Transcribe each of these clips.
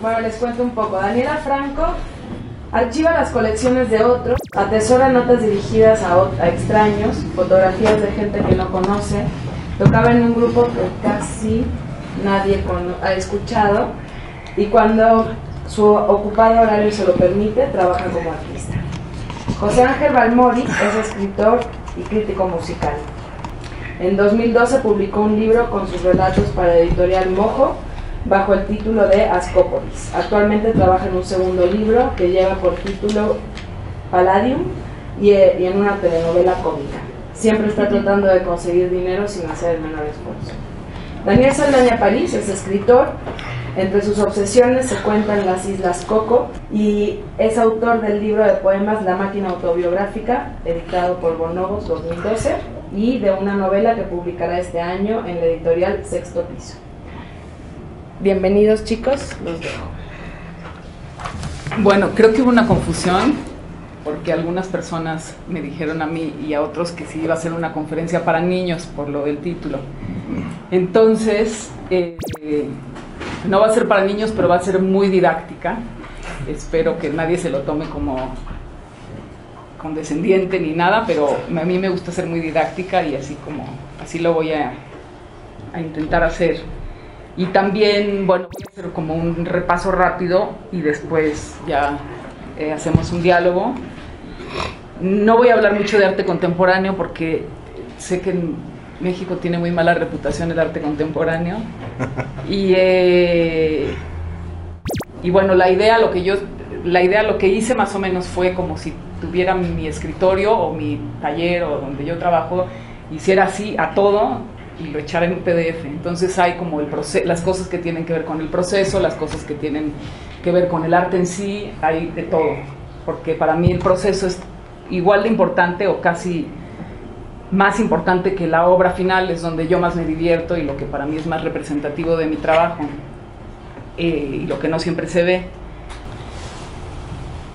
Bueno, les cuento un poco. Daniela Franco archiva las colecciones de otros, atesora notas dirigidas a extraños, fotografías de gente que no conoce, tocaba en un grupo que casi nadie ha escuchado, y cuando su ocupado horario se lo permite, trabaja como artista. José Ángel Balmori es escritor y crítico musical. En 2012 publicó un libro con sus relatos para Editorial Mojo, bajo el título de Ascópolis. Actualmente trabaja en un segundo libro que lleva por título Palladium y en una telenovela cómica. Siempre está tratando de conseguir dinero sin hacer el menor esfuerzo. Daniel Saldaña París es escritor. Entre sus obsesiones se cuentan las Islas Coco y es autor del libro de poemas La máquina autobiográfica, editado por Bonobos 2012, y de una novela que publicará este año en la editorial Sexto Piso. Bienvenidos, chicos, los dejo. Bueno, creo que hubo una confusión porque algunas personas me dijeron a mí y a otros que sí iba a ser una conferencia para niños por lo del título. Entonces, no va a ser para niños, pero va a ser muy didáctica. Espero que nadie se lo tome como condescendiente ni nada, pero a mí me gusta ser muy didáctica y así lo voy a intentar hacer. Y también, bueno, voy a hacer como un repaso rápido y después ya hacemos un diálogo. No voy a hablar mucho de arte contemporáneo porque sé que en México tiene muy mala reputación el arte contemporáneo. Y bueno, la idea, lo que hice más o menos fue como si tuviera mi escritorio o mi taller o donde yo trabajo, hiciera así a todo y lo echara en un PDF. Entonces hay como las cosas que tienen que ver con el proceso, las cosas que tienen que ver con el arte en sí, hay de todo, porque para mí el proceso es igual de importante o casi más importante que la obra final, es donde yo más me divierto y lo que para mí es más representativo de mi trabajo, y lo que no siempre se ve.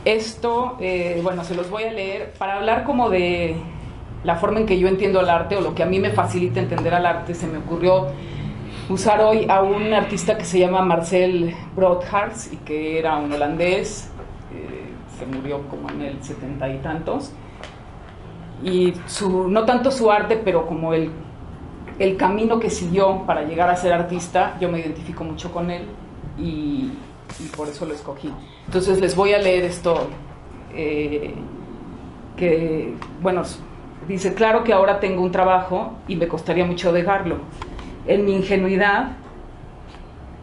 Esto, bueno, se los voy a leer para hablar como de la forma en que yo entiendo el arte o lo que a mí me facilita entender al arte. Se me ocurrió usar hoy a un artista que se llama Marcel Broodhars y que era un holandés, se murió como en el 70 y tantos, y no tanto su arte, pero como el camino que siguió para llegar a ser artista, yo me identifico mucho con él y por eso lo escogí. Entonces les voy a leer esto, que, bueno, dice: claro que ahora tengo un trabajo y me costaría mucho dejarlo. En mi ingenuidad,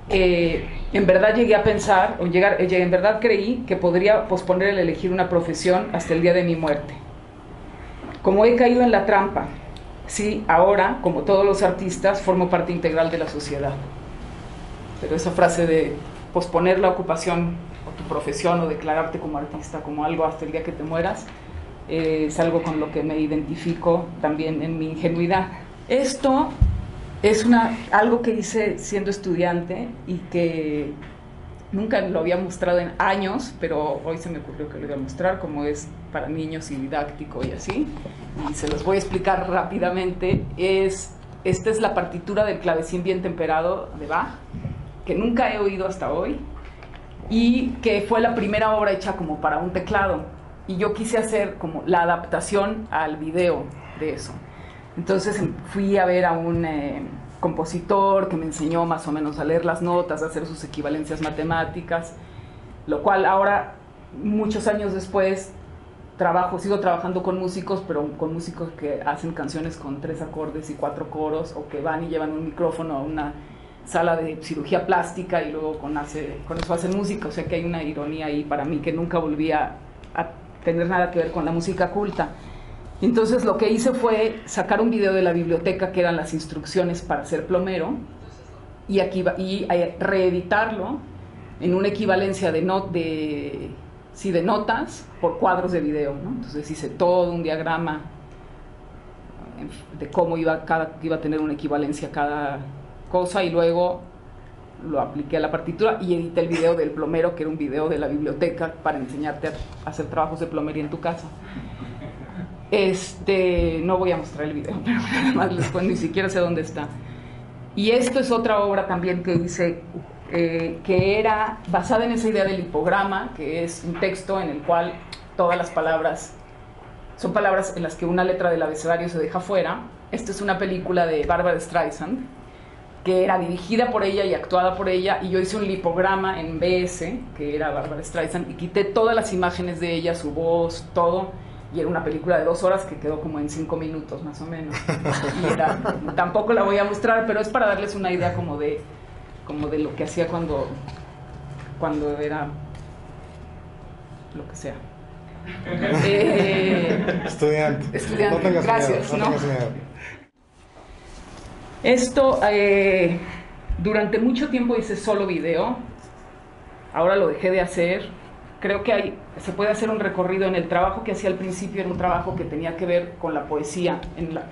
en verdad llegué a pensar, en verdad creí que podría posponer el elegir una profesión hasta el día de mi muerte. Como he caído en la trampa, sí, ahora, como todos los artistas, formo parte integral de la sociedad. Pero esa frase de posponer la ocupación o tu profesión o declararte como artista, como algo hasta el día que te mueras, es algo con lo que me identifico también en mi ingenuidad. Esto es algo que hice siendo estudiante y que nunca lo había mostrado en años, pero hoy se me ocurrió que lo iba a mostrar, como es para niños y didáctico y así, y se los voy a explicar rápidamente. Esta es la partitura del Clavecín bien temperado de Bach, que nunca he oído hasta hoy, y que fue la primera obra hecha como para un teclado. Y yo quise hacer como la adaptación al video de eso. Entonces fui a ver a un compositor que me enseñó más o menos a leer las notas, a hacer sus equivalencias matemáticas, lo cual ahora, muchos años después, sigo trabajando con músicos, pero con músicos que hacen canciones con 3 acordes y 4 coros, o que van y llevan un micrófono a una sala de cirugía plástica y luego con eso hacen música. O sea que hay una ironía ahí para mí que nunca volví a tener nada que ver con la música culta. Entonces lo que hice fue sacar un video de la biblioteca que eran las instrucciones para ser plomero y reeditarlo en una equivalencia de notas por cuadros de video, ¿no? Entonces hice todo un diagrama de cómo iba a tener una equivalencia cada cosa, y luego lo apliqué a la partitura y edité el video del plomero, que era un video de la biblioteca para enseñarte a hacer trabajos de plomería en tu casa. No voy a mostrar el video, pero nada más les cuento, ni siquiera sé dónde está. Y esto es otra obra también que hice que era basada en esa idea del hipograma, que es un texto en el cual todas las palabras son palabras en las que una letra del abecedario se deja fuera. Esta es una película de Barbra Streisand, que era dirigida por ella y actuada por ella, y yo hice un lipograma en BS, que era Barbra Streisand, y quité todas las imágenes de ella, su voz, todo, y era una película de 2 horas que quedó como en 5 minutos más o menos. Y tampoco la voy a mostrar, pero es para darles una idea como de lo que hacía cuando era lo que sea. Estudiante. No tengas gracias, miedo, no tengas miedo. Esto, durante mucho tiempo hice solo video, ahora lo dejé de hacer. Creo que se puede hacer un recorrido en el trabajo que hacía al principio, era un trabajo que tenía que ver con la poesía,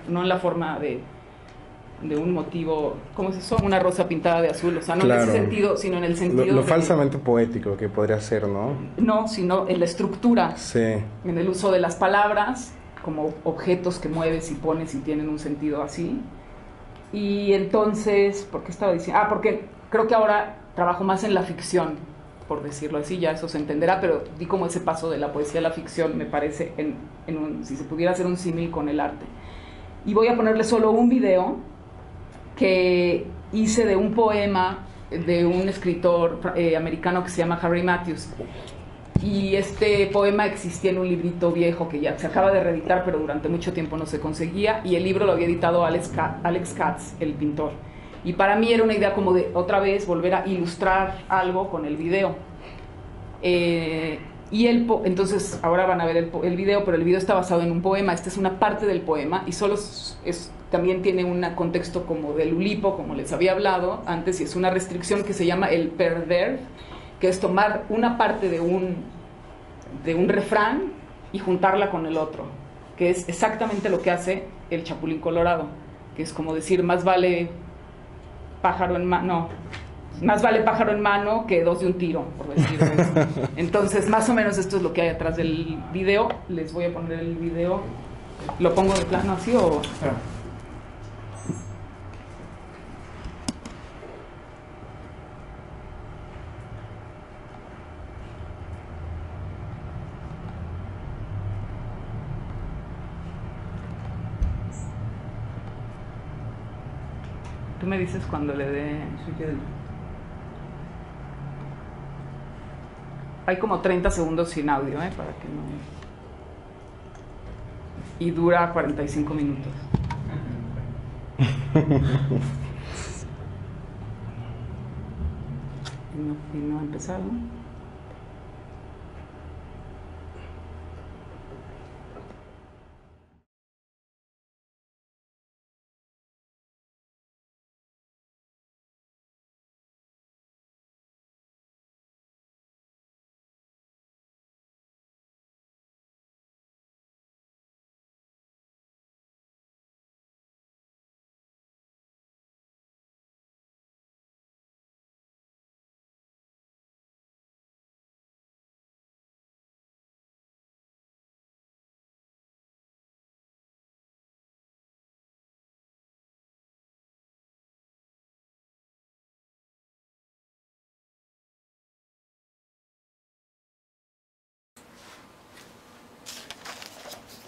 no en la forma de un motivo, ¿cómo es eso? Una rosa pintada de azul, o sea, no Claro. en ese sentido, sino en el sentido Lo de falsamente poético que podría ser, ¿no? no, sino en la estructura, Sí. en el uso de las palabras como objetos que mueves y pones y tienen un sentido así. Y entonces, ¿por qué estaba diciendo? Porque creo que ahora trabajo más en la ficción, por decirlo así, ya eso se entenderá, pero di como ese paso de la poesía a la ficción, me parece, si se pudiera hacer un símil con el arte. Y voy a ponerle solo un video que hice de un poema de un escritor americano que se llama Harry Matthews. Y este poema existía en un librito viejo que ya se acaba de reeditar, pero durante mucho tiempo no se conseguía, y el libro lo había editado Alex Katz, el pintor. Y para mí era una idea como de otra vez volver a ilustrar algo con el video. Entonces ahora van a ver el video, pero el video está basado en un poema. Esta es una parte del poema y solo también tiene un contexto como del ulipo, como les había hablado antes, y es una restricción que se llama el perder, que es tomar una parte de un refrán y juntarla con el otro, que es exactamente lo que hace el Chapulín Colorado, que es como decir, más vale pájaro en mano que 2 de un tiro, por decirlo así. Entonces, más o menos esto es lo que hay atrás del video. Les voy a poner el video. ¿Lo pongo de plano así o...? Tú me dices cuando le dé... Hay como 30 segundos sin audio, para que no... Y dura 45 minutos. Y no ha empezado.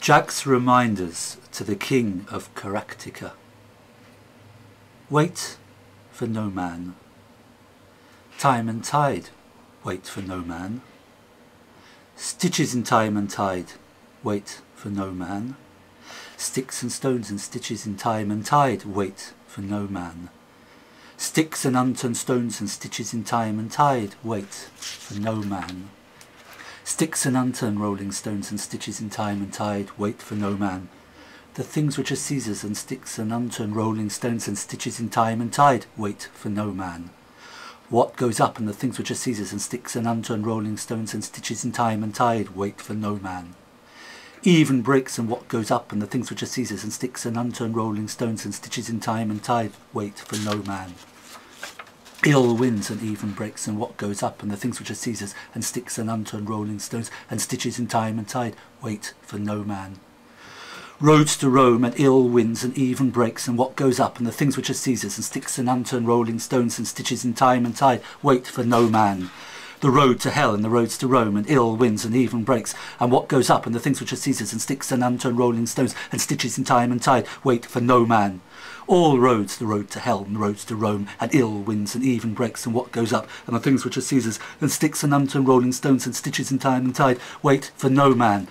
Jack's reminders to the king of Caractica. Wait for no man. Time and tide, wait for no man. Stitches in time and tide, wait for no man. Sticks and stones and stitches in time and tide, wait for no man. Sticks and unturned stones and stitches in time and tide, wait for no man. Sticks and unturned rolling stones and stitches in time and tide, wait for no man. The things which are Caesar's and sticks and unturned rolling stones and stitches in time and tide, wait for no man. What goes up and the things which are Caesar's and sticks and unturned rolling stones and stitches in time and tide, wait for no man. Even breaks and what goes up and the things which are Caesar's and sticks and unturned rolling stones and stitches in time and tide, wait for no man. Ill winds and even breaks and what goes up and the things which are Caesar's and sticks and unturned rolling stones and stitches in time and tide, wait for no man. Roads to Rome and ill winds and even breaks and what goes up and the things which are Caesar's and sticks and unturned rolling stones and stitches in time and tide wait for no man. The road to hell and the roads to Rome and ill winds and even breaks and what goes up and the things which are Caesar's and sticks and unturned rolling stones and stitches in time and tide wait for no man. All roads, the road to hell and the roads to Rome and ill winds and even breaks and what goes up and the things which are Caesar's and sticks and unturned rolling stones and stitches in time and tide wait for no man.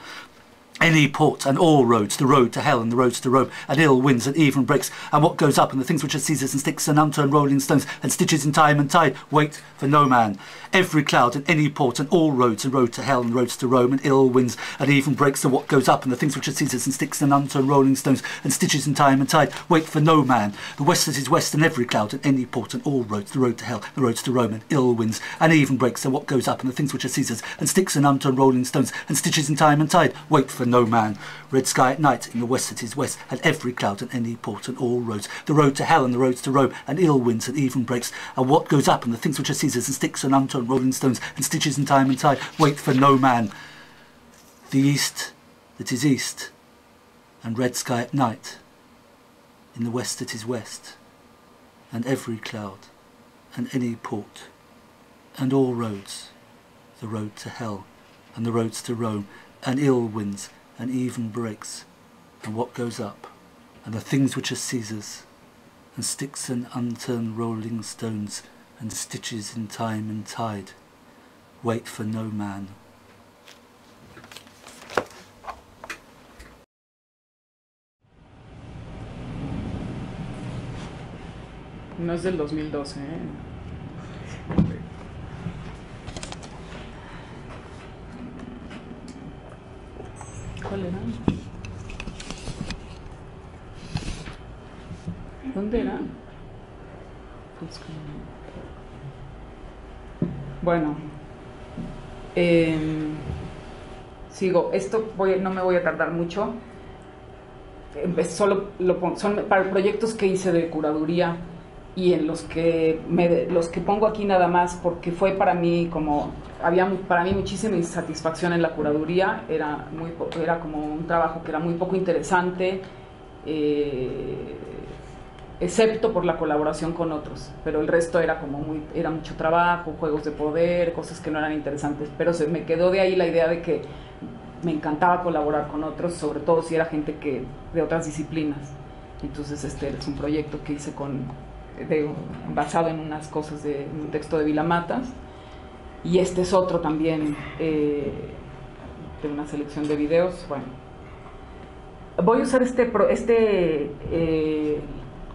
Any port and all roads, the road to hell and the roads to Rome and ill winds and even breaks and what goes up and the things which are Caesar's and sticks and unturned rolling stones and stitches in time and tide wait for no man. Every cloud and any port and all roads, the road to hell and the roads to Rome and ill winds and even breaks and what goes up and the things which are Caesar's and sticks and unturned rolling stones and stitches in time and tide wait for no man. The west that is west and every cloud and any port and all roads, the road to hell, the roads to Rome and ill winds and even breaks and what goes up and the things which are Caesar's and sticks and unturned rolling stones and stitches in time and tide wait for no man. Red sky at night in the west that is west and every cloud and any port and all roads, the road to hell and the roads to Rome and ill winds and even breaks and what goes up and the things which are Caesar's and sticks and unturned rolling stones and stitches in time and tide wait for no man. The east that is east and red sky at night in the west that is west and every cloud and any port and all roads, the road to hell and the roads to Rome and ill winds and even breaks and what goes up and the things which are Caesar's and sticks and unturned rolling stones and stitches in time and tide wait for no man. No es del 2012, ¿eh? ¿Cuál era? ¿Dónde era? Bueno, sigo. Esto no me voy a tardar mucho. Solo son para proyectos que hice de curaduría y en los que pongo aquí nada más porque fue para mí como había para mí muchísima insatisfacción en la curaduría. Era como un trabajo que era muy poco interesante, excepto por la colaboración con otros, pero el resto era era mucho trabajo, juegos de poder, cosas que no eran interesantes, pero se me quedó de ahí la idea de que me encantaba colaborar con otros, sobre todo si era gente de otras disciplinas. Entonces este es un proyecto que hice basado en unas cosas de un texto de Vila Matas, y este es otro también de una selección de videos. Bueno, voy a usar este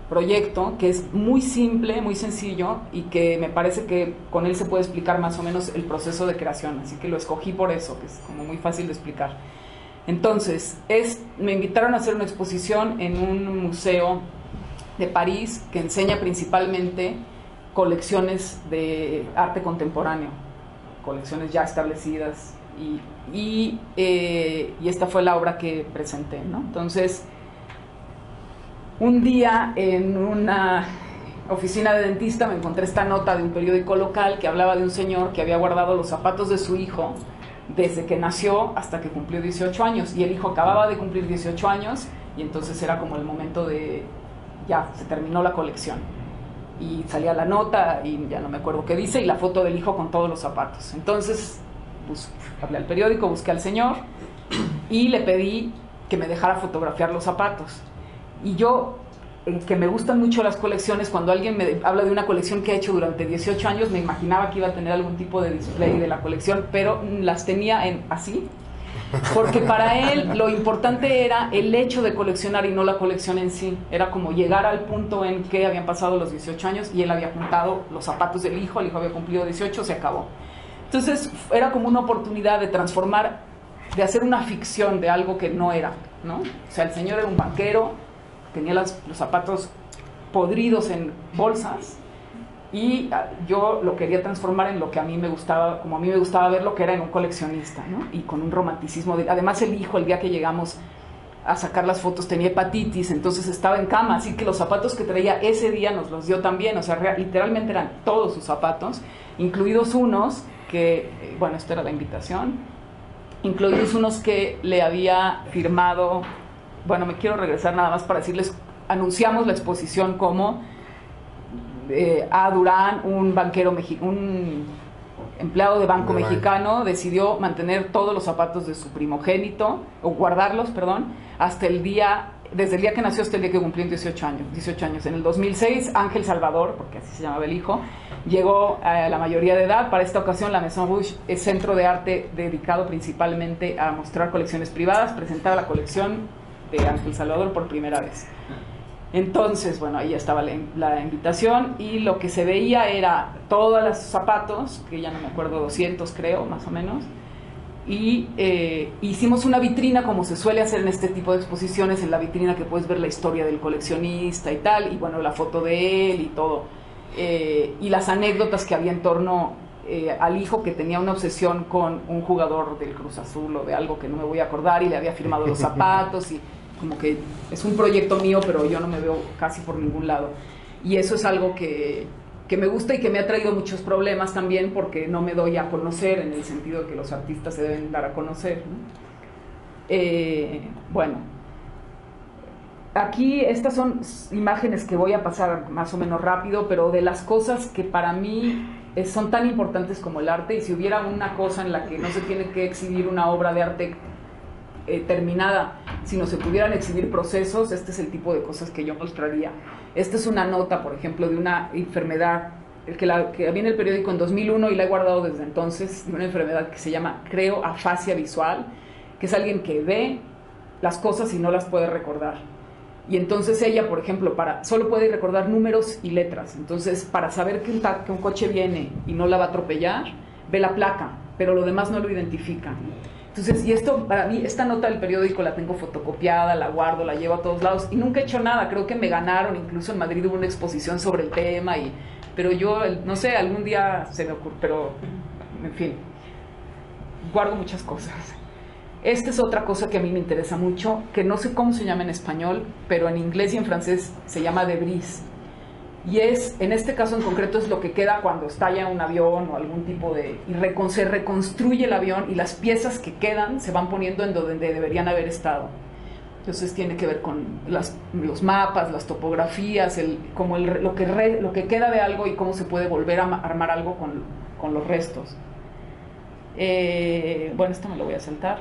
proyecto que es muy simple, muy sencillo y que me parece que con él se puede explicar más o menos el proceso de creación, así que lo escogí por eso, que es como muy fácil de explicar. Entonces, me invitaron a hacer una exposición en un museo de París que enseña principalmente colecciones de arte contemporáneo, colecciones ya establecidas, y esta fue la obra que presenté, ¿no? Entonces, un día en una oficina de dentista me encontré esta nota de un periódico local que hablaba de un señor que había guardado los zapatos de su hijo desde que nació hasta que cumplió 18 años, y el hijo acababa de cumplir 18 años y entonces era como el momento de ya se terminó la colección, y salía la nota y ya no me acuerdo qué dice, y la foto del hijo con todos los zapatos. Entonces hablé al periódico, busqué al señor y le pedí que me dejara fotografiar los zapatos. Y yo, que me gustan mucho las colecciones, cuando alguien me habla de una colección que ha hecho durante 18 años, me imaginaba que iba a tener algún tipo de display de la colección, pero las tenía así, porque para él lo importante era el hecho de coleccionar y no la colección en sí. Era como llegar al punto en que habían pasado los 18 años y él había juntado los zapatos del hijo, el hijo había cumplido 18, se acabó. Entonces era como una oportunidad de transformar, de hacer una ficción de algo que no era, ¿no? O sea, el señor era un banquero, tenía los zapatos podridos en bolsas, y yo lo quería transformar en lo que a mí me gustaba, como a mí me gustaba ver lo que era en un coleccionista, ¿no? Y con un romanticismo. Además, el hijo, el día que llegamos a sacar las fotos, tenía hepatitis, entonces estaba en cama, así que los zapatos que traía ese día nos los dio también. O sea, literalmente eran todos sus zapatos, incluidos unos que, bueno, esta era la invitación, incluidos unos que le había firmado bueno, me quiero regresar nada más para decirles, anunciamos la exposición como A. Durán, un banquero un empleado de banco mexicano, decidió mantener todos los zapatos de su primogénito, o guardarlos, perdón, desde el día que nació hasta el día que cumplió 18 años. En el 2006, Ángel Salvador, porque así se llamaba el hijo, llegó a la mayoría de edad. Para esta ocasión, la Maison Rouge es centro de arte dedicado principalmente a mostrar colecciones privadas. Presentaba la colección de Ángel Salvador por primera vez. Entonces, bueno, ahí estaba la invitación, y lo que se veía era todos los zapatos, que ya no me acuerdo, 200 creo, más o menos, y hicimos una vitrina como se suele hacer en este tipo de exposiciones, en la vitrina que puedes ver la historia del coleccionista y tal, y bueno, la foto de él y todo, y las anécdotas que había en torno al hijo, que tenía una obsesión con un jugador del Cruz Azul o de algo que no me voy a acordar, y le había firmado los zapatos, y como que es un proyecto mío, pero yo no me veo casi por ningún lado. Y eso es algo que me gusta y que me ha traído muchos problemas también, porque no me doy a conocer, en el sentido de que los artistas se deben dar a conocer, ¿no? Bueno, aquí estas son imágenes que voy a pasar más o menos rápido, pero de las cosas que para mí son tan importantes como el arte. Y si hubiera una cosa en la que no se tiene que exhibir una obra de arte terminada, sino se pudieran exhibir procesos, este es el tipo de cosas que yo mostraría. Esta es una nota, por ejemplo, de una enfermedad que había en el periódico en 2001 y la he guardado desde entonces, de una enfermedad que se llama, creo, afasia visual, que es alguien que ve las cosas y no las puede recordar. Y entonces ella, por ejemplo, solo puede recordar números y letras. Entonces, para saber que un coche viene y no la va a atropellar, ve la placa, pero lo demás no lo identifica. Entonces, y esto, para mí, esta nota del periódico la tengo fotocopiada, la guardo, la llevo a todos lados, y nunca he hecho nada. Creo que me ganaron, incluso en Madrid hubo una exposición sobre el tema, pero yo, no sé, algún día se me ocurre, pero, en fin, guardo muchas cosas. Esta es otra cosa que a mí me interesa mucho, que no sé cómo se llama en español, pero en inglés y en francés se llama debris. Y en este caso en concreto, es lo que queda cuando estalla un avión o algún tipo se reconstruye el avión, y las piezas que quedan se van poniendo en donde deberían haber estado. Entonces tiene que ver con los mapas, las topografías, lo que queda de algo y cómo se puede volver a armar algo con los restos. Bueno, esto me lo voy a saltar.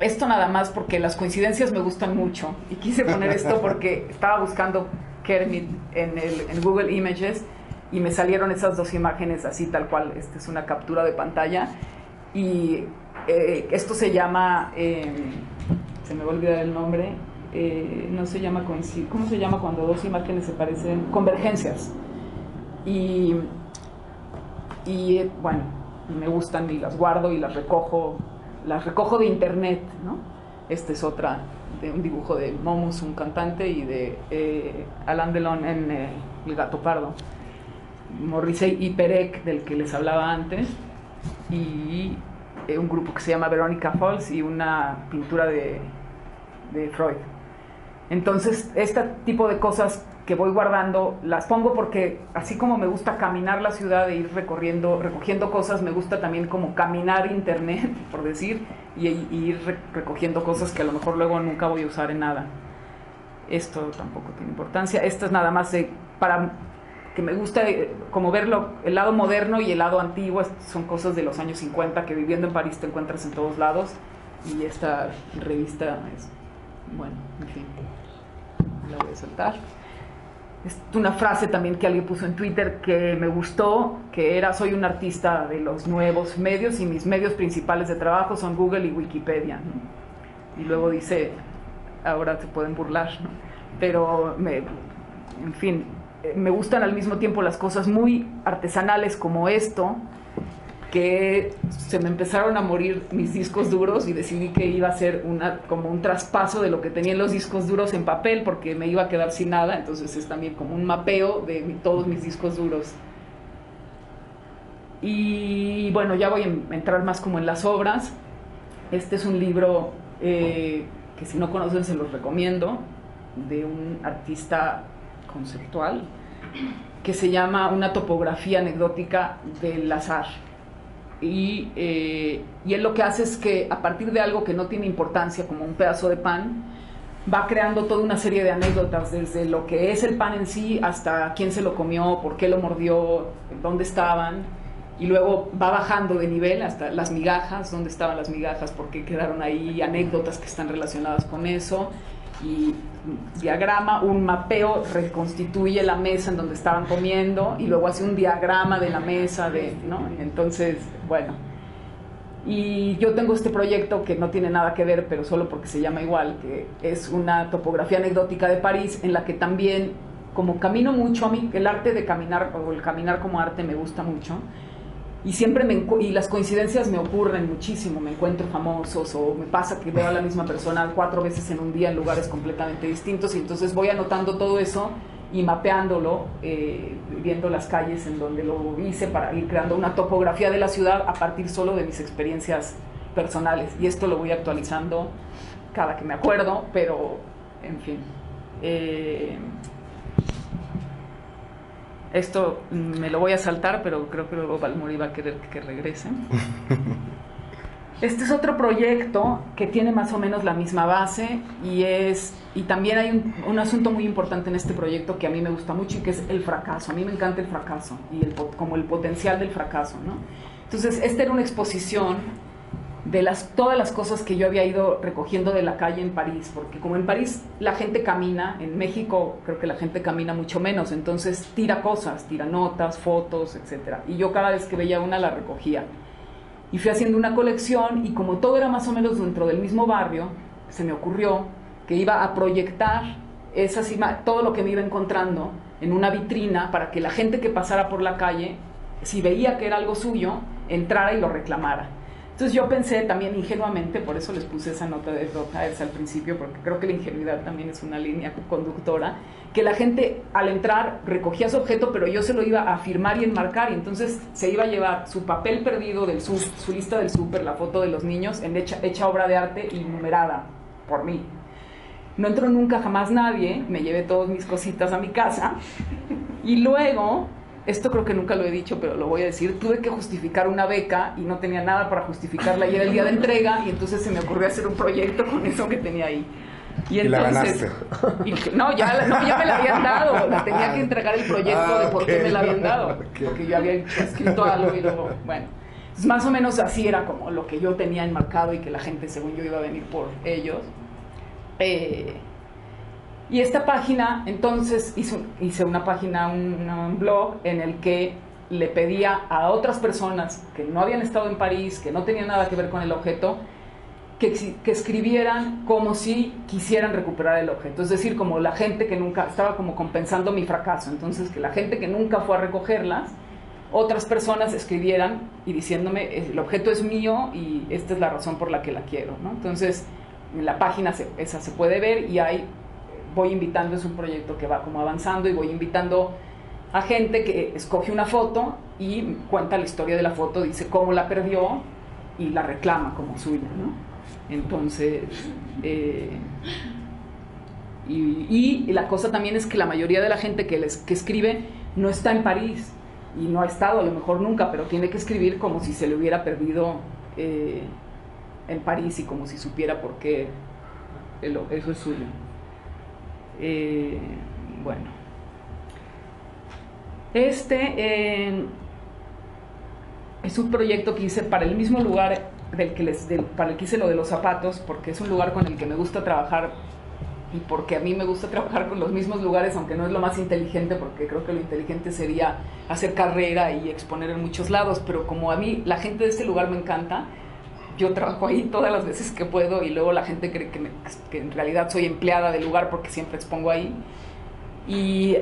Esto nada más porque las coincidencias me gustan mucho, y quise poner esto porque estaba buscando Kermit en Google Images y me salieron esas dos imágenes así tal cual. Esta es una captura de pantalla, y esto se llama, se me va a olvidar el nombre, no se llama ¿cómo se llama cuando dos imágenes se parecen? Convergencias. Y bueno, me gustan y las guardo y las recojo de internet, ¿no? Esta es otra, de un dibujo de Momus, un cantante, y de Alain Delon en El gato pardo, Morrissey y Perec, del que les hablaba antes, y un grupo que se llama Veronica Falls, y una pintura de Freud. Entonces, este tipo de cosas que voy guardando, las pongo porque así como me gusta caminar la ciudad e ir recogiendo cosas, me gusta también como caminar internet, por decir, y ir recogiendo cosas que a lo mejor luego nunca voy a usar en nada. Esto tampoco tiene importancia. Esto es nada más para que me gusta como verlo, el lado moderno y el lado antiguo. Son cosas de los años 50 que viviendo en París te encuentras en todos lados, y esta revista es, bueno, en fin, la voy a soltar. Es una frase también que alguien puso en Twitter que me gustó, que era: soy un artista de los nuevos medios y mis medios principales de trabajo son Google y Wikipedia, ¿no? Y luego dice, ahora se pueden burlar, ¿no? Pero en fin, me gustan al mismo tiempo las cosas muy artesanales como esto, que se me empezaron a morir mis discos duros y decidí que iba a ser como un traspaso de lo que tenían los discos duros en papel, porque me iba a quedar sin nada. Entonces es también como un mapeo de todos mis discos duros. Y bueno, ya voy a entrar más como en las obras. Este es un libro que si no conocen se los recomiendo, de un artista conceptual que se llama Una topografía anecdótica del azar. Y él lo que hace es que a partir de algo que no tiene importancia, como un pedazo de pan, va creando toda una serie de anécdotas, desde lo que es el pan en sí hasta quién se lo comió, por qué lo mordió, dónde estaban, y luego va bajando de nivel hasta las migajas, dónde estaban las migajas, por qué quedaron ahí, anécdotas que están relacionadas con eso, y diagrama, un mapeo reconstituye la mesa en donde estaban comiendo y luego hace un diagrama de la mesa, ¿no? Entonces, bueno, y yo tengo este proyecto que no tiene nada que ver, pero solo porque se llama igual, que es una topografía anecdótica de París, en la que también, como camino mucho, a mí el arte de caminar, o el caminar como arte, me gusta mucho, y siempre y las coincidencias me ocurren muchísimo, me encuentro famosos, o me pasa que veo a la misma persona 4 veces en un día en lugares completamente distintos, y entonces voy anotando todo eso y mapeándolo, viendo las calles en donde lo hice, para ir creando una topografía de la ciudad a partir solo de mis experiencias personales, y esto lo voy actualizando cada que me acuerdo, pero en fin. Esto me lo voy a saltar, pero creo que luego Balmori va a querer que regrese. Este es otro proyecto que tiene más o menos la misma base, y también hay un asunto muy importante en este proyecto que a mí me gusta mucho, y que es el fracaso. A mí me encanta el fracaso y como el potencial del fracaso, ¿no? Entonces, esta era una exposición de todas las cosas que yo había ido recogiendo de la calle en París, porque como en París la gente camina, en México creo que la gente camina mucho menos, entonces tira cosas, tira notas, fotos, etcétera, y yo cada vez que veía una la recogía. Y fui haciendo una colección, y como todo era más o menos dentro del mismo barrio, se me ocurrió que iba a proyectar todo lo que me iba encontrando en una vitrina, para que la gente que pasara por la calle, si veía que era algo suyo, entrara y lo reclamara. Entonces yo pensé también ingenuamente, por eso les puse esa nota de Rothers al principio, porque creo que la ingenuidad también es una línea conductora, que la gente al entrar recogía su objeto, pero yo se lo iba a firmar y enmarcar, y entonces se iba a llevar su papel perdido, su lista del súper, la foto de los niños, hecha obra de arte y numerada por mí. No entró nunca jamás nadie, me llevé todas mis cositas a mi casa, y luego... Esto creo que nunca lo he dicho, pero lo voy a decir. Tuve que justificar una beca y no tenía nada para justificarla. Y era el día de entrega, y entonces se me ocurrió hacer un proyecto con eso que tenía ahí. Y entonces, no, ya me la habían dado. La tenía que entregar el proyecto de por qué me la habían dado. Porque yo había escrito algo y luego, bueno. Pues más o menos así era como lo que yo tenía enmarcado, y que la gente, según yo, iba a venir por ellos. Y esta página, entonces hice una página, un blog en el que le pedía a otras personas que no habían estado en París, que no tenían nada que ver con el objeto, que escribieran como si quisieran recuperar el objeto. Es decir, como la gente que nunca, estaba como compensando mi fracaso. Entonces, que la gente que nunca fue a recogerlas, otras personas escribieran y diciéndome, el objeto es mío y esta es la razón por la que la quiero, ¿no? Entonces, en la página esa se puede ver, y voy invitando, es un proyecto que va como avanzando, y voy invitando a gente que escoge una foto y cuenta la historia de la foto, dice cómo la perdió y la reclama como suya, ¿no? Entonces, y la cosa también es que la mayoría de la gente que escribe no está en París, y no ha estado a lo mejor nunca, pero tiene que escribir como si se le hubiera perdido en París, y como si supiera por qué eso es suyo. Bueno, este es un proyecto que hice para el mismo lugar para el que hice lo de los zapatos, porque es un lugar con el que me gusta trabajar, y porque a mí me gusta trabajar con los mismos lugares, aunque no es lo más inteligente, porque creo que lo inteligente sería hacer carrera y exponer en muchos lados, pero como a mí la gente de este lugar me encanta, yo trabajo ahí todas las veces que puedo, y luego la gente cree que en realidad soy empleada del lugar porque siempre expongo ahí. Y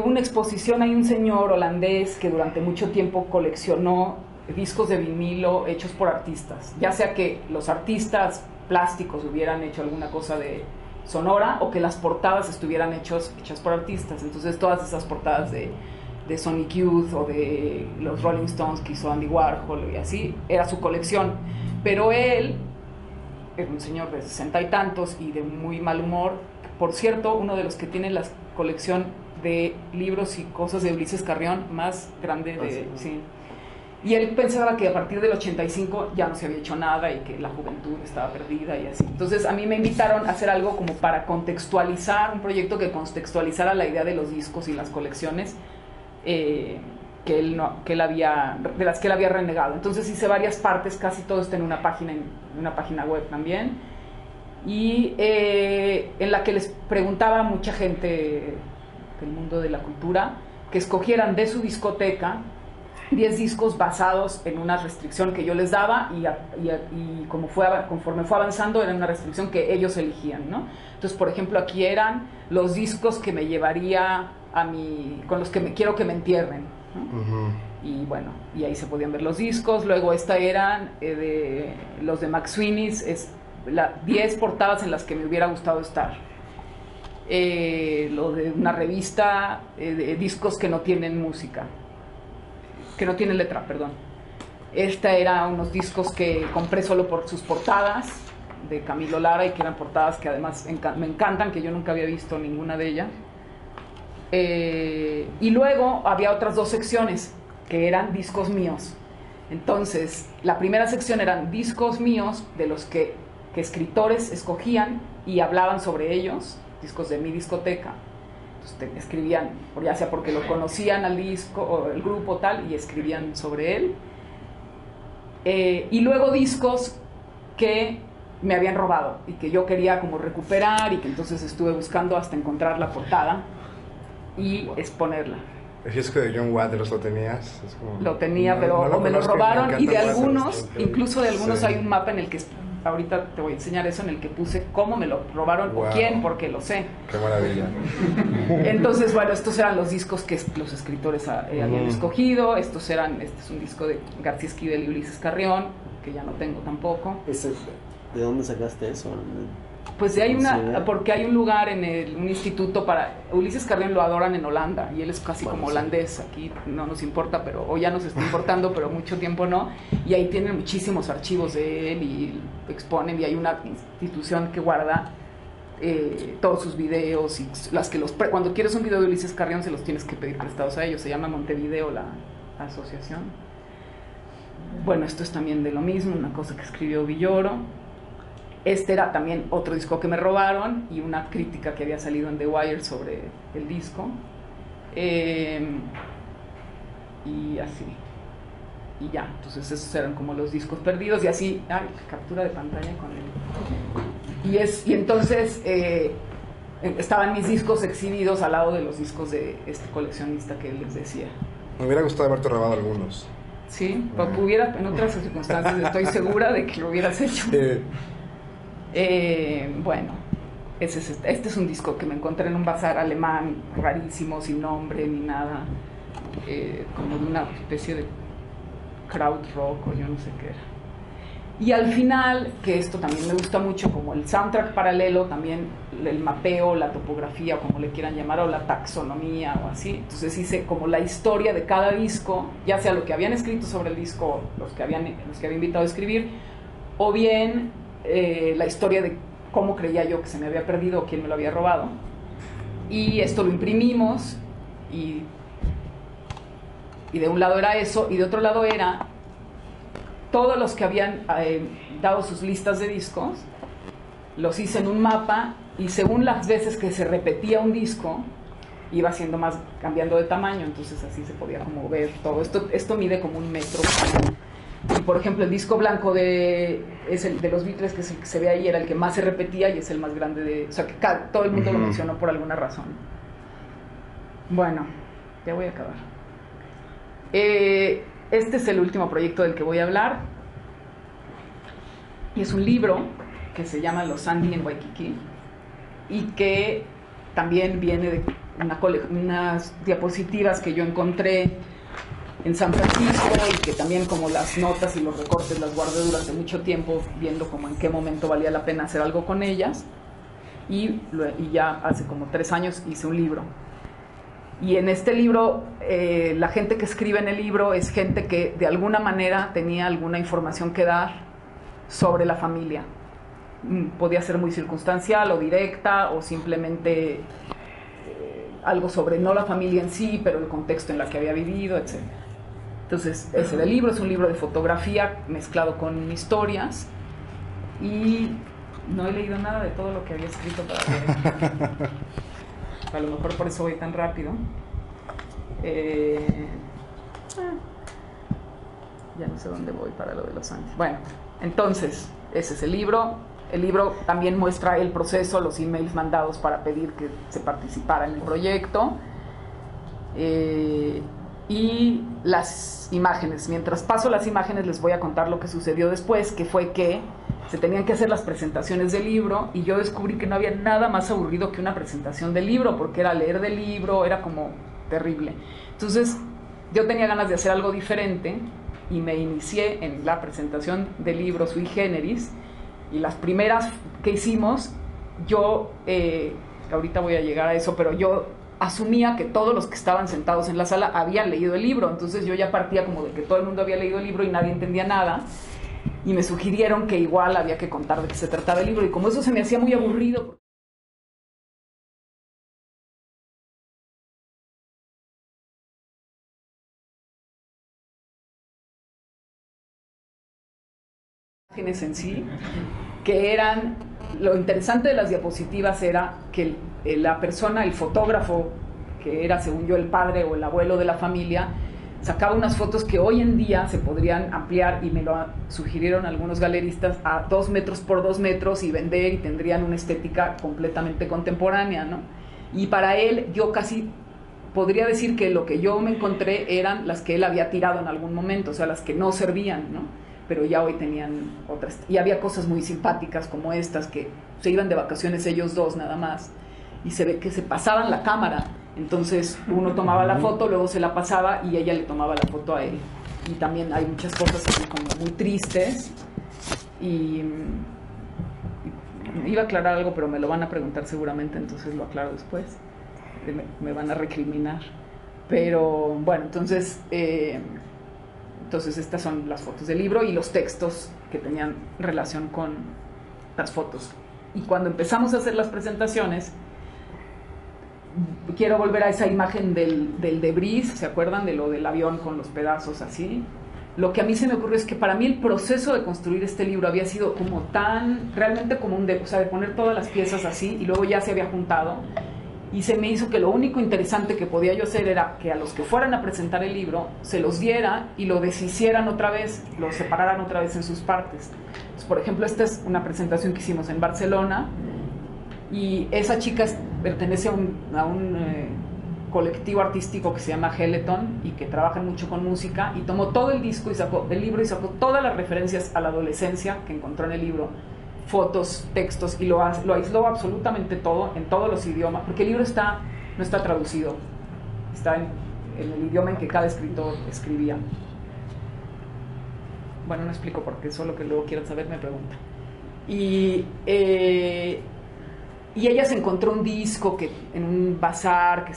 una exposición, hay un señor holandés que durante mucho tiempo coleccionó discos de vinilo hechos por artistas, ya sea que los artistas plásticos hubieran hecho alguna cosa de sonora, o que las portadas estuvieran hechas por artistas. Entonces todas esas portadas de Sonic Youth o de los Rolling Stones que hizo Andy Warhol y así, era su colección. Pero él era un señor de 60 y tantos y de muy mal humor. Por cierto, uno de los que tiene la colección de libros y cosas de Ulises Carrión más grande de... Sí. Y él pensaba que a partir del 85 ya no se había hecho nada y que la juventud estaba perdida y así. Entonces a mí me invitaron a hacer algo como para contextualizar, un proyecto que contextualizara la idea de los discos y las colecciones de las que él había renegado. Entonces hice varias partes, casi todo está en una página web también, y en la que les preguntaba a mucha gente del mundo de la cultura que escogieran de su discoteca 10 discos basados en una restricción que yo les daba y conforme fue avanzando era una restricción que ellos eligían, ¿no? Entonces, por ejemplo, aquí eran los discos que me llevaría con los que quiero que me entierren, ¿no? Y bueno, y ahí se podían ver los discos. Luego eran los de McSweeney's, 10 portadas en las que me hubiera gustado estar. Lo de una revista de discos que no tienen música, que no tiene letra, perdón. Era unos discos que compré solo por sus portadas, de Camilo Lara, y que eran portadas que además me encantan, que yo nunca había visto ninguna de ellas. Y luego había otras 2 secciones, que eran discos míos. Entonces, la primera sección eran discos míos, de los que escritores escogían y hablaban sobre ellos, discos de mi discoteca. Entonces escribían, ya sea porque lo conocían al disco o el grupo tal, y escribían sobre él. Y luego discos que me habían robado y que yo quería como recuperar, y que entonces estuve buscando hasta encontrar la portada y exponerla. El disco de John Waters lo tenías. Lo tenía, pero me lo robaron, y de algunos, incluso de algunos sí. Hay un mapa en el que ahorita te voy a enseñar eso, en el que puse cómo me lo robaron, wow. O quién, porque lo sé. Qué maravilla. Entonces, bueno, estos eran los discos que los escritores habían escogido. Este es un disco de García Esquivel y Ulises Carrión, que ya no tengo tampoco. ¿De dónde sacaste eso? Pues porque hay un lugar un instituto para... Ulises Carrión lo adoran en Holanda, y él es casi como holandés. Aquí no nos importa, o ya nos está importando, pero mucho tiempo no. Y ahí tienen muchísimos archivos de él y exponen, y hay una institución que guarda todos sus videos, y cuando quieres un video de Ulises Carrión se los tienes que pedir prestados a ellos. Se llama Montevideo la asociación. Bueno, esto es también de lo mismo, una cosa que escribió Villoro. Era también otro disco que me robaron, y una crítica que había salido en The Wire sobre el disco. Y así. Y ya, entonces esos eran como los discos perdidos, y así, captura de pantalla con él. Y entonces estaban mis discos exhibidos al lado de los discos de este coleccionista que les decía. Me hubiera gustado haberte robado algunos. Sí, en otras circunstancias estoy segura de que lo hubieras hecho. Bueno, este es un disco que me encontré en un bazar alemán rarísimo, sin nombre ni nada, como de una especie de crowd rock o yo no sé qué era. Y al final, que esto también me gusta mucho, como el soundtrack paralelo, también el mapeo, la topografía, o como le quieran llamar, o la taxonomía o así. Entonces hice como la historia de cada disco, ya sea lo que habían escrito sobre el disco, los que había invitado a escribir, o bien la historia de cómo creía yo que se me había perdido o quién me lo había robado. Y esto lo imprimimos, y de un lado era eso, y de otro lado era todos los que habían dado sus listas de discos. Los hice en un mapa, y según las veces que se repetía un disco iba siendo cambiando de tamaño, entonces así se podía como ver todo. Esto mide como 1 metro. Y por ejemplo, el disco blanco es el de los Beatles, que es el que se ve ahí, era el que más se repetía y es el más grande o sea, que todo el mundo lo mencionó por alguna razón. Bueno, ya voy a acabar. Este es el último proyecto del que voy a hablar, y es un libro que se llama Los Sandy en Waikiki, y que también viene de unas diapositivas que yo encontré en San Francisco, y que también, como las notas y los recortes, las guardé durante mucho tiempo viendo como en qué momento valía la pena hacer algo con ellas, y ya hace como 3 años hice un libro. Y en este libro, la gente que escribe en el libro es gente que de alguna manera tenía alguna información que dar sobre la familia. Podía ser muy circunstancial o directa, o simplemente algo sobre no la familia en sí, pero el contexto en la que había vivido, etc. Entonces, ese del libro es un libro de fotografía mezclado con historias, y no he leído nada de todo lo que había escrito para leer. A lo mejor por eso voy tan rápido. Ya no sé dónde voy para lo de Los Ángeles. Bueno, entonces, ese es el libro. El libro también muestra el proceso, los emails mandados para pedir que se participara en el proyecto. Y las imágenes. Mientras paso las imágenes les voy a contar lo que sucedió después, que fue que se tenían que hacer las presentaciones del libro, y yo descubrí que no había nada más aburrido que una presentación del libro, porque era leer del libro, era como terrible. Entonces yo tenía ganas de hacer algo diferente y me inicié en la presentación del libro Sui Generis, y las primeras que hicimos, yo, ahorita voy a llegar a eso, pero yo asumía que todos los que estaban sentados en la sala habían leído el libro, entonces yo ya partía como de que todo el mundo había leído el libro y nadie entendía nada, y me sugirieron que igual había que contar de qué se trataba el libro, y como eso se me hacía muy aburrido, en sí, que eran, lo interesante de las diapositivas era que la persona, el fotógrafo, que era según yo el padre o el abuelo de la familia, sacaba unas fotos que hoy en día se podrían ampliar, y me lo sugirieron algunos galeristas, a 2 metros por 2 metros y vender, y tendrían una estética completamente contemporánea, ¿no? Y para él, yo casi podría decir que lo que yo me encontré eran las que él había tirado en algún momento, o sea, las que no servían, ¿no? Pero ya hoy tenían otras, y había cosas muy simpáticas como estas, que se iban de vacaciones ellos dos nada más, y se ve que se pasaban la cámara. Entonces uno tomaba la foto, luego se la pasaba y ella le tomaba la foto a él. Y también hay muchas cosas así como muy tristes. Y iba a aclarar algo, pero me lo van a preguntar seguramente, entonces lo aclaro después. Me van a recriminar. Pero bueno, entonces estas son las fotos del libro y los textos que tenían relación con las fotos. Y cuando empezamos a hacer las presentaciones, quiero volver a esa imagen del debris, ¿se acuerdan de lo del avión con los pedazos así? Lo que a mí se me ocurrió es que para mí el proceso de construir este libro había sido como tan, realmente como o sea, de poner todas las piezas así, y luego ya se había juntado, y se me hizo que lo único interesante que podía yo hacer era que a los que fueran a presentar el libro se los diera y lo deshicieran otra vez, lo separaran otra vez en sus partes. Entonces, por ejemplo, esta es una presentación que hicimos en Barcelona, y esa chica pertenece a un colectivo artístico que se llama Geleton, y que trabaja mucho con música, y tomó todo el disco y sacó el libro y sacó todas las referencias a la adolescencia que encontró en el libro, fotos, textos, y lo aisló absolutamente todo en todos los idiomas, porque el libro no está traducido, está en el idioma en que cada escritor escribía. Bueno, no explico por qué, solo que luego quieran saber me preguntan. Y ella se encontró un disco en un bazar que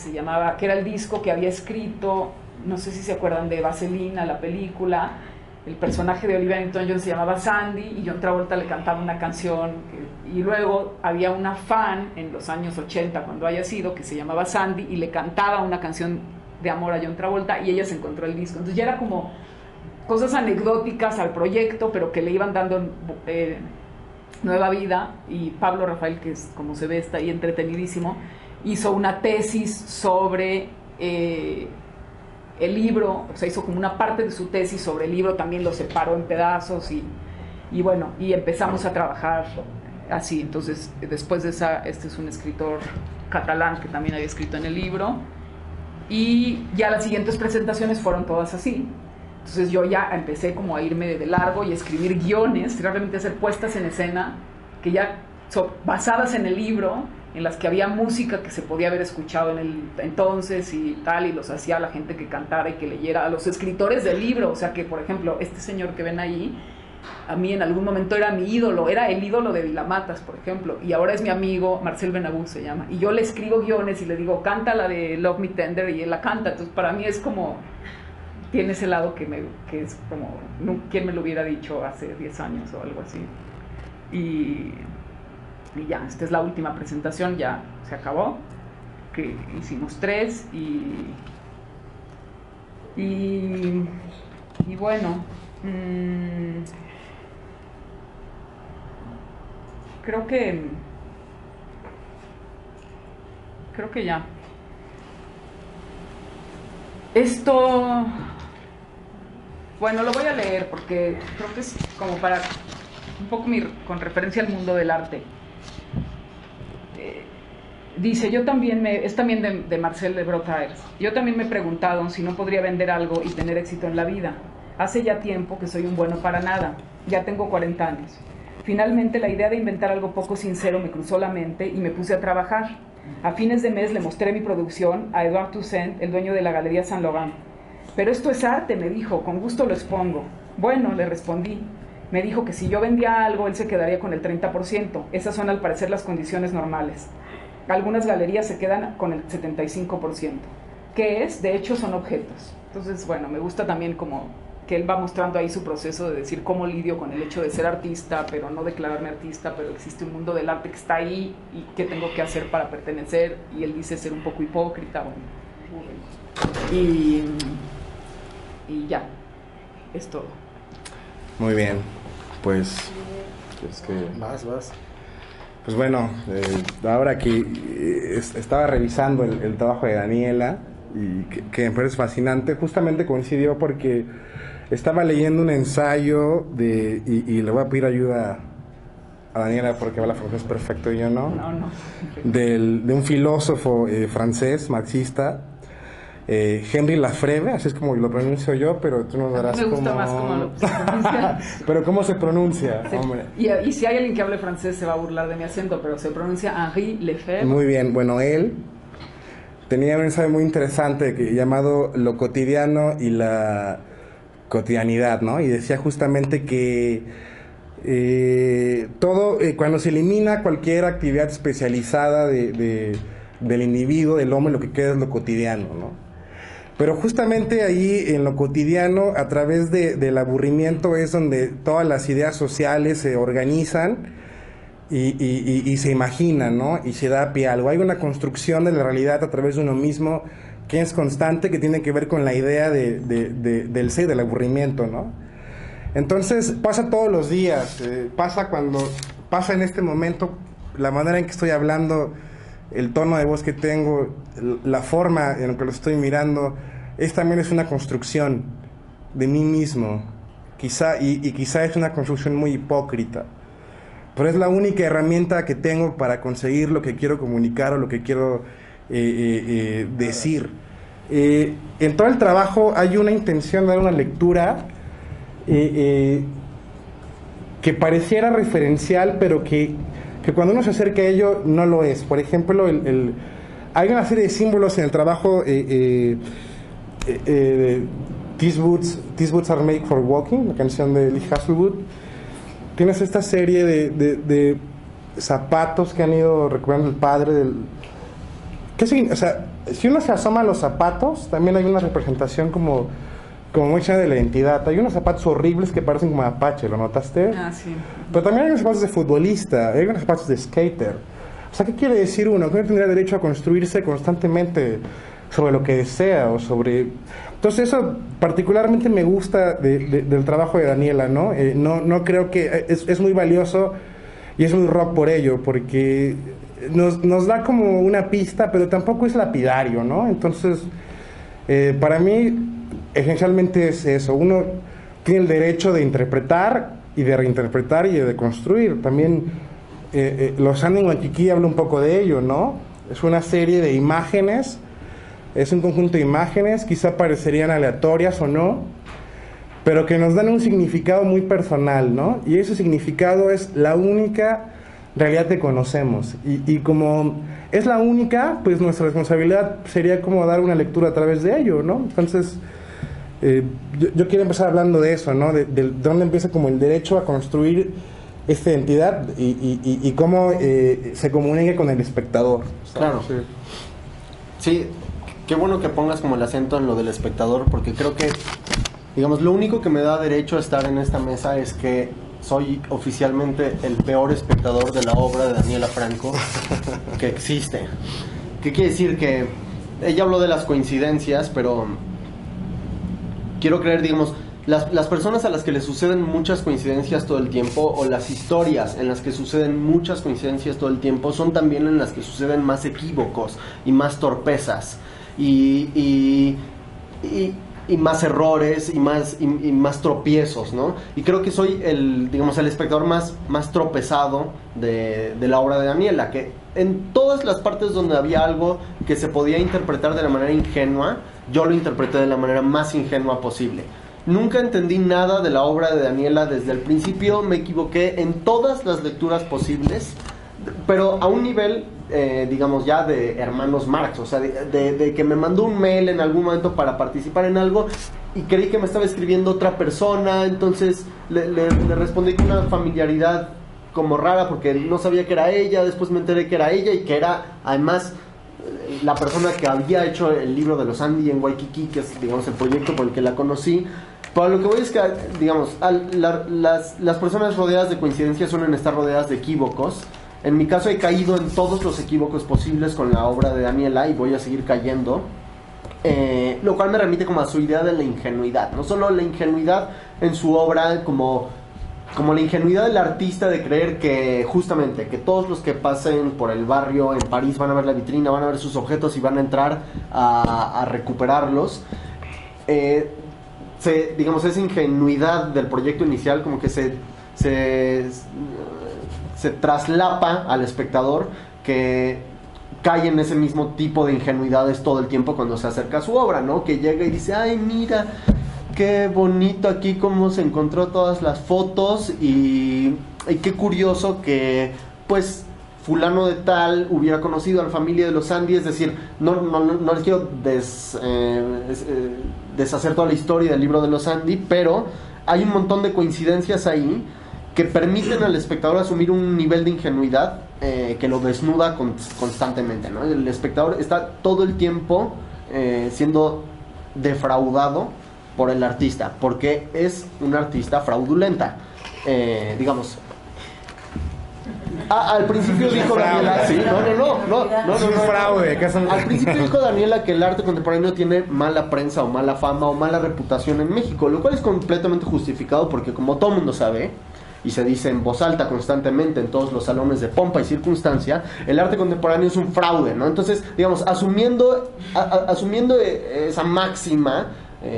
era el disco que había escrito, no sé si se acuerdan de Vaselina, la película. El personaje de Olivia Newton-John se llamaba Sandy, y John Travolta le cantaba una canción, y luego había una fan en los años 80, cuando haya sido, que se llamaba Sandy, y le cantaba una canción de amor a John Travolta, y ella se encontró el disco. Entonces ya era como cosas anecdóticas al proyecto, pero que le iban dando nueva vida. Y Pablo Rafael, que es, como se ve, está ahí entretenidísimo, hizo una tesis sobre el libro, o sea, hizo como una parte de su tesis sobre el libro, también lo separó en pedazos, y bueno, y empezamos a trabajar así. Entonces, después de este es un escritor catalán que también había escrito en el libro, y ya las siguientes presentaciones fueron todas así. Entonces yo ya empecé como a irme de largo y escribir guiones, realmente hacer puestas en escena que ya son basadas en el libro, en las que había música que se podía haber escuchado en el entonces y tal, y los hacía a la gente que cantara y que leyera, a los escritores del libro. O sea que, por ejemplo, este señor que ven ahí, a mí en algún momento era mi ídolo, era el ídolo de Vilamatas, por ejemplo, y ahora es mi amigo, Marcel Benabou se llama, y yo le escribo guiones y le digo, canta la de Love Me Tender, y él la canta. Entonces para mí es como, tiene ese lado que es como, ¿quién me lo hubiera dicho hace 10 años o algo así? Y ya, esta es la última presentación, ya se acabó, que hicimos 3, y Y bueno, creo que ya. Esto, bueno, lo voy a leer porque creo que es como para un poco con referencia al mundo del arte. Dice, es también de Marcel de Brotaers. Yo también me he preguntado si no podría vender algo y tener éxito en la vida. Hace ya tiempo que soy un bueno para nada. Ya tengo 40 años. Finalmente la idea de inventar algo poco sincero me cruzó la mente y me puse a trabajar. A fines de mes le mostré mi producción a Edouard Toussaint, el dueño de la Galería Saint Laurent. Pero esto es arte, me dijo, con gusto lo expongo. Bueno, le respondí. Me dijo que si yo vendía algo, él se quedaría con el 30%. Esas son al parecer las condiciones normales. Algunas galerías se quedan con el 75%. ¿Qué es? De hecho, son objetos. Entonces, bueno, me gusta también como que él va mostrando ahí su proceso de decir cómo lidio con el hecho de ser artista, pero no declararme artista, pero existe un mundo del arte que está ahí y qué tengo que hacer para pertenecer. Y él dice ser un poco hipócrita, bueno. Y ya, es todo. Muy bien, pues... ¿Quieres que...? Vas. Pues bueno, ahora que estaba revisando el trabajo de Daniela, y que me parece fascinante, justamente coincidió porque estaba leyendo un ensayo y le voy a pedir ayuda a Daniela porque habla francés perfecto y yo no. No. De un filósofo francés, marxista, Henri Lafèvre, así es como lo pronuncio yo, pero tú nos darás me gusta más cómo se pronuncia. Pero ¿cómo se pronuncia? Sí. Hombre. Y si hay alguien que hable francés se va a burlar de mi acento, pero se pronuncia Henri Lefebvre. Muy bien, bueno, él tenía un ensayo muy interesante llamado Lo cotidiano y la cotidianidad, ¿no? Y decía justamente que cuando se elimina cualquier actividad especializada del individuo, del hombre, lo que queda es lo cotidiano, ¿no? Pero justamente ahí en lo cotidiano, a través del aburrimiento, es donde todas las ideas sociales se organizan y se imaginan, ¿no? Y se da pie a algo. Hay una construcción de la realidad a través de uno mismo que es constante, que tiene que ver con la idea del ser, del aburrimiento, ¿no? Entonces pasa todos los días, pasa en este momento, la manera en que estoy hablando, el tono de voz que tengo, la forma en la que lo estoy mirando, también es una construcción de mí mismo, quizá es una construcción muy hipócrita, pero es la única herramienta que tengo para conseguir lo que quiero comunicar o lo que quiero decir. En todo el trabajo hay una intención de dar una lectura que pareciera referencial, pero que cuando uno se acerca a ello no lo es. Por ejemplo, hay una serie de símbolos en el trabajo These Boots Are Made for Walking, la canción de Lee Hasselwood. Tienes esta serie de zapatos que han ido recuperando el padre o sea, si uno se asoma a los zapatos, también hay una representación como muy llena de la identidad. Hay unos zapatos horribles que parecen como Apache, ¿lo notaste? Ah, sí. Pero también hay unos zapatos de futbolista, hay unos zapatos de skater. O sea, ¿qué quiere decir uno? Que uno tendría derecho a construirse constantemente sobre lo que desea o sobre... Entonces eso particularmente me gusta del trabajo de Daniela, ¿no? No creo que... Es muy valioso y es muy rock por ello, porque nos da como una pista, pero tampoco es lapidario, ¿no? Entonces, para mí... esencialmente es eso, uno tiene el derecho de interpretar y de reinterpretar y de deconstruir. También Los Andes Waikiki habla un poco de ello, ¿no? Es una serie de imágenes, es un conjunto de imágenes, quizá parecerían aleatorias o no, pero que nos dan un significado muy personal, ¿no? Y ese significado es la única realidad que conocemos. Y como es la única, pues nuestra responsabilidad sería como dar una lectura a través de ello, ¿no? Entonces... yo quiero empezar hablando de eso, ¿no? De dónde empieza como el derecho a construir esta identidad y cómo se comunica con el espectador, ¿sabes? Claro. Sí, qué bueno que pongas como el acento en lo del espectador, porque creo que, digamos, lo único que me da derecho a estar en esta mesa es que soy oficialmente el peor espectador de la obra de Daniela Franco que existe. ¿Qué quiere decir? Que ella habló de las coincidencias, pero... quiero creer, digamos, las personas a las que les suceden muchas coincidencias todo el tiempo, o las historias en las que suceden muchas coincidencias todo el tiempo, son también en las que suceden más equívocos y más torpezas y más errores y más tropiezos, ¿no? Y creo que soy el espectador más tropezado de la obra de Daniela, que en todas las partes donde había algo que se podía interpretar de la manera ingenua, yo lo interpreté de la manera más ingenua posible. Nunca entendí nada de la obra de Daniela desde el principio, me equivoqué en todas las lecturas posibles, pero a un nivel, ya de hermanos Marx, o sea, de que me mandó un mail en algún momento para participar en algo y creí que me estaba escribiendo otra persona, entonces le respondí con una familiaridad como rara porque no sabía que era ella, después me enteré que era ella y que era además la persona que había hecho el libro de los Andy en Waikiki, que es, digamos, el proyecto por el que la conocí. Pero lo que voy es que, digamos, las personas rodeadas de coincidencias suelen estar rodeadas de equívocos. En mi caso he caído en todos los equívocos posibles con la obra de Daniela y voy a seguir cayendo. Lo cual me remite como a su idea de la ingenuidad. No solo la ingenuidad en su obra, como la ingenuidad del artista de creer que justamente que todos los que pasen por el barrio en París van a ver la vitrina, van a ver sus objetos y van a entrar a recuperarlos. Esa ingenuidad del proyecto inicial como que se traslapa al espectador, que cae en ese mismo tipo de ingenuidades todo el tiempo cuando se acerca a su obra, ¿no? Que llega y dice, ay, mira, qué bonito aquí cómo se encontró todas las fotos y qué curioso que, pues, fulano de tal hubiera conocido a la familia de los Andy. Es decir, no les quiero deshacer toda la historia del libro de los Andy, pero hay un montón de coincidencias ahí que permiten al espectador asumir un nivel de ingenuidad que lo desnuda constantemente, ¿no? El espectador está todo el tiempo siendo defraudado por el artista, porque es una artista fraudulenta, digamos. Al principio dijo Daniela, sí, no, fraude, ¿qué son? Al principio dijo Daniela que el arte contemporáneo tiene mala prensa o mala fama o mala reputación en México, lo cual es completamente justificado porque, como todo el mundo sabe y se dice en voz alta constantemente en todos los salones de pompa y circunstancia, el arte contemporáneo es un fraude, ¿no? Entonces, digamos, asumiendo esa máxima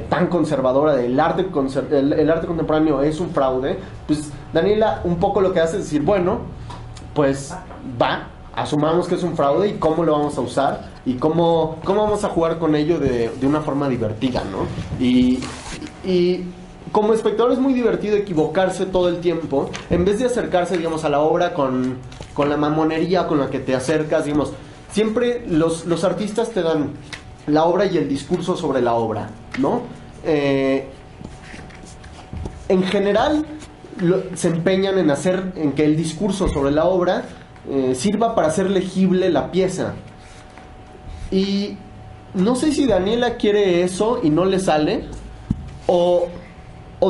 tan conservadora del arte contemporáneo es un fraude, pues Daniela un poco lo que hace es decir, bueno, pues asumamos que es un fraude y cómo lo vamos a usar y cómo vamos a jugar con ello de una forma divertida, ¿no? Y como espectador es muy divertido equivocarse todo el tiempo, en vez de acercarse, digamos, a la obra con la mamonería con la que te acercas, digamos, siempre los artistas te dan la obra y el discurso sobre la obra, ¿no? En general se empeñan en que el discurso sobre la obra sirva para hacer legible la pieza. Y no sé si Daniela quiere eso y no le sale, o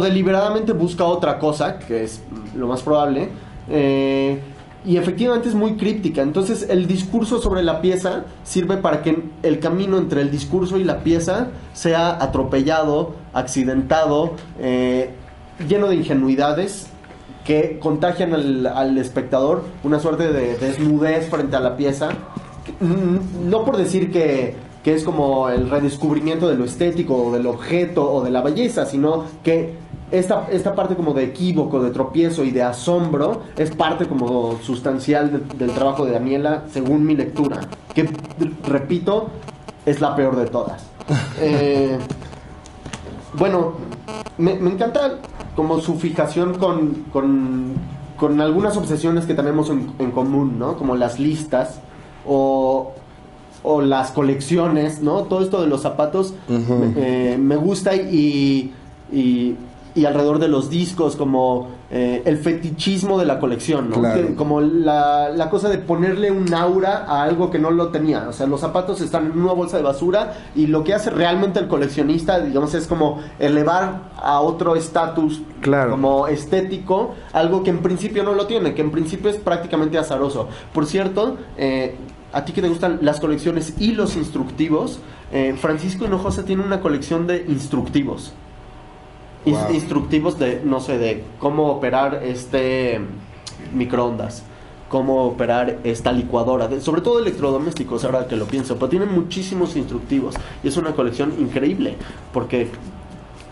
deliberadamente busca otra cosa, que es lo más probable, y efectivamente es muy críptica. Entonces el discurso sobre la pieza sirve para que el camino entre el discurso y la pieza sea atropellado, accidentado, lleno de ingenuidades que contagian al espectador una suerte de desnudez frente a la pieza. No por decir que es como el redescubrimiento de lo estético o del objeto o de la belleza, sino que esta parte como de equívoco, de tropiezo y de asombro es parte como sustancial del trabajo de Daniela, según mi lectura, que, repito, es la peor de todas. Bueno, me encanta como su fijación con algunas obsesiones que tenemos en común, ¿no? Como las listas o las colecciones, ¿no? Todo esto de los zapatos me gusta y alrededor de los discos, como el fetichismo de la colección, ¿no? Claro. Como la cosa de ponerle un aura a algo que no lo tenía. O sea, los zapatos están en una bolsa de basura y lo que hace realmente el coleccionista, digamos, es como elevar a otro estatus, claro, como estético, algo que en principio no lo tiene, que en principio es prácticamente azaroso. Por cierto, a ti que te gustan las colecciones y los instructivos, Francisco Hinojosa tiene una colección de instructivos. Wow. Instructivos de, no sé, de cómo operar este microondas, cómo operar esta licuadora, sobre todo electrodomésticos, ahora que lo pienso, pero tienen muchísimos instructivos y es una colección increíble, porque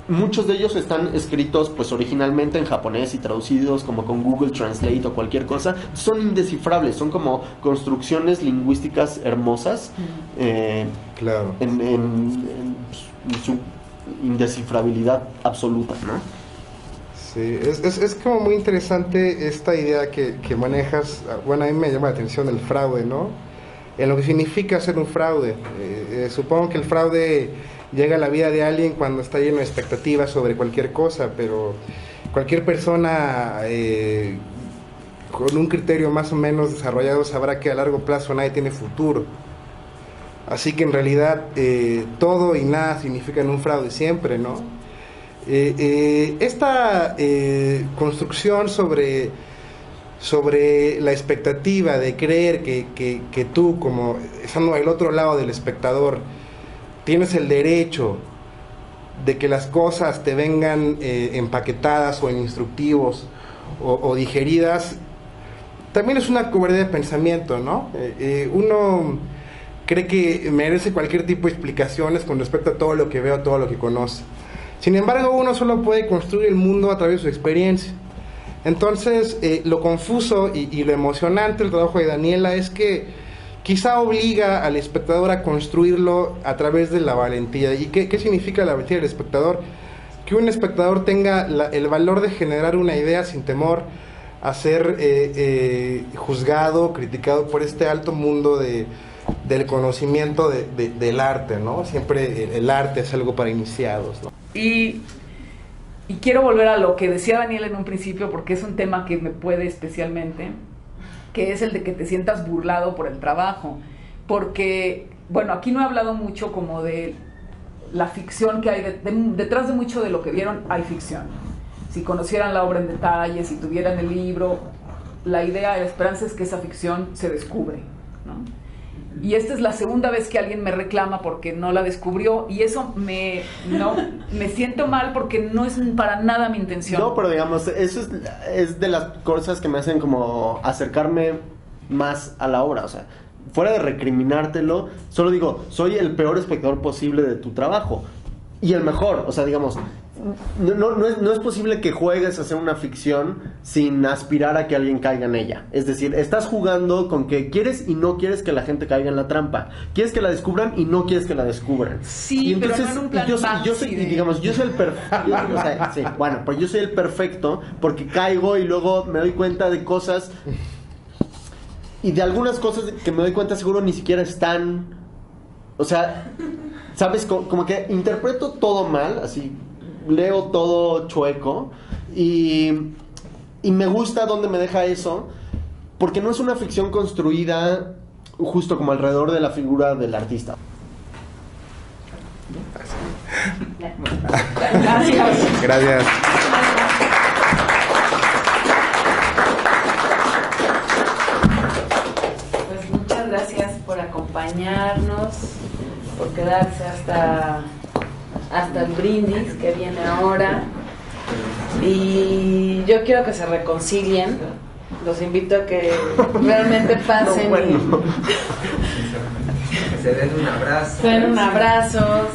muchos de ellos están escritos pues originalmente en japonés y traducidos como con Google Translate o cualquier cosa. Son indescifrables, son como construcciones lingüísticas hermosas, Claro. en su indescifrabilidad absoluta, ¿no? Sí, es como muy interesante esta idea que manejas. Bueno, a mí me llama la atención el fraude, ¿no? En lo que significa ser un fraude. Supongo que el fraude llega a la vida de alguien cuando está lleno de expectativas sobre cualquier cosa, pero cualquier persona con un criterio más o menos desarrollado sabrá que a largo plazo nadie tiene futuro. Así que en realidad todo y nada significan un fraude siempre, ¿no? Esta construcción sobre la expectativa de creer que tú, como estando al otro lado del espectador, tienes el derecho de que las cosas te vengan empaquetadas o en instructivos o digeridas, también es una cobardía de pensamiento, ¿no? Uno cree que merece cualquier tipo de explicaciones con respecto a todo lo que veo, todo lo que conoce. Sin embargo, uno solo puede construir el mundo a través de su experiencia. Entonces, lo confuso y lo emocionante del trabajo de Daniela es que quizá obliga al espectador a construirlo a través de la valentía. ¿Y qué significa la valentía del espectador? Que un espectador tenga el valor de generar una idea sin temor a ser juzgado, criticado por este alto mundo del conocimiento del arte, ¿no? Siempre el arte es algo para iniciados, ¿no? Y quiero volver a lo que decía Daniel en un principio, porque es un tema que me puede especialmente, que es el de que te sientas burlado por el trabajo. Porque, bueno, aquí no he hablado mucho como de la ficción que hay detrás de mucho de lo que vieron, hay ficción. Si conocieran la obra en detalle, si tuvieran el libro, la idea, la esperanza es que esa ficción se descubre, ¿no? Y esta es la segunda vez que alguien me reclama porque no la descubrió, y eso me siento mal porque no es para nada mi intención. No, pero digamos, eso es de las cosas que me hacen como acercarme más a la obra, o sea, fuera de recriminártelo, solo digo, soy el peor espectador posible de tu trabajo, y el mejor, o sea, digamos, no es posible que juegues a hacer una ficción sin aspirar a que alguien caiga en ella. Es decir, estás jugando con que quieres y no quieres que la gente caiga en la trampa. Quieres que la descubran y no quieres que la descubran. Sí, y entonces, pero no en un plan yo soy, digamos, yo soy el perfecto. O sea, sí, bueno, pues yo soy el perfecto porque caigo y luego me doy cuenta de cosas. Y de algunas cosas que me doy cuenta seguro ni siquiera están. O sea, ¿sabes? Como que interpreto todo mal, así. Leo todo chueco y me gusta dónde me deja eso, porque no es una ficción construida justo como alrededor de la figura del artista. Gracias. Gracias. Pues muchas gracias por acompañarnos, por quedarse hasta el brindis que viene ahora, y yo quiero que se reconcilien. Los invito a que realmente pasen bueno. Se den un abrazo. se den un abrazo,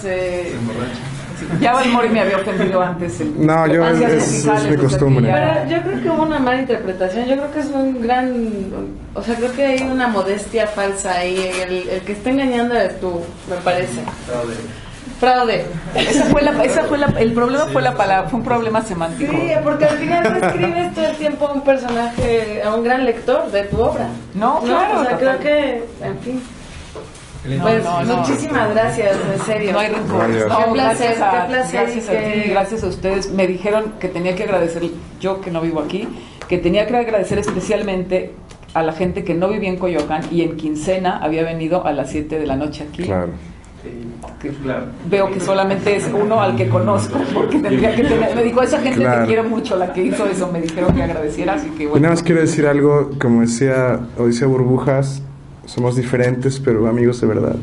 Ya Mori me había ofendido antes. No, yo es mi costumbre. Pero yo creo que hubo una mala interpretación. Yo creo que es un gran, o sea, creo que hay una modestia falsa ahí. El que está engañando eres tú, me parece. Fraude. El problema fue la palabra, fue un problema semántico. Sí, porque al final tú escribes todo el tiempo a un personaje, a un gran lector de tu obra. No, claro. O sea, creo que, en fin. Pues muchísimas gracias, en serio. No hay rencor. Qué placer, qué placer. Gracias a ti, gracias a ustedes. Me dijeron que tenía que agradecer, yo que no vivo aquí, que tenía que agradecer especialmente a la gente que no vivía en Coyoacán y en quincena había venido a las 7 de la noche aquí. Claro. Claro. Veo que solamente es uno al que conozco, porque tendría que tener. Me dijo, esa gente Claro. te quiere mucho, la que hizo eso, me dijeron que agradeciera, así que Y bueno. nada más quiero decir algo, como decía Odisea Burbujas, somos diferentes, pero amigos de verdad.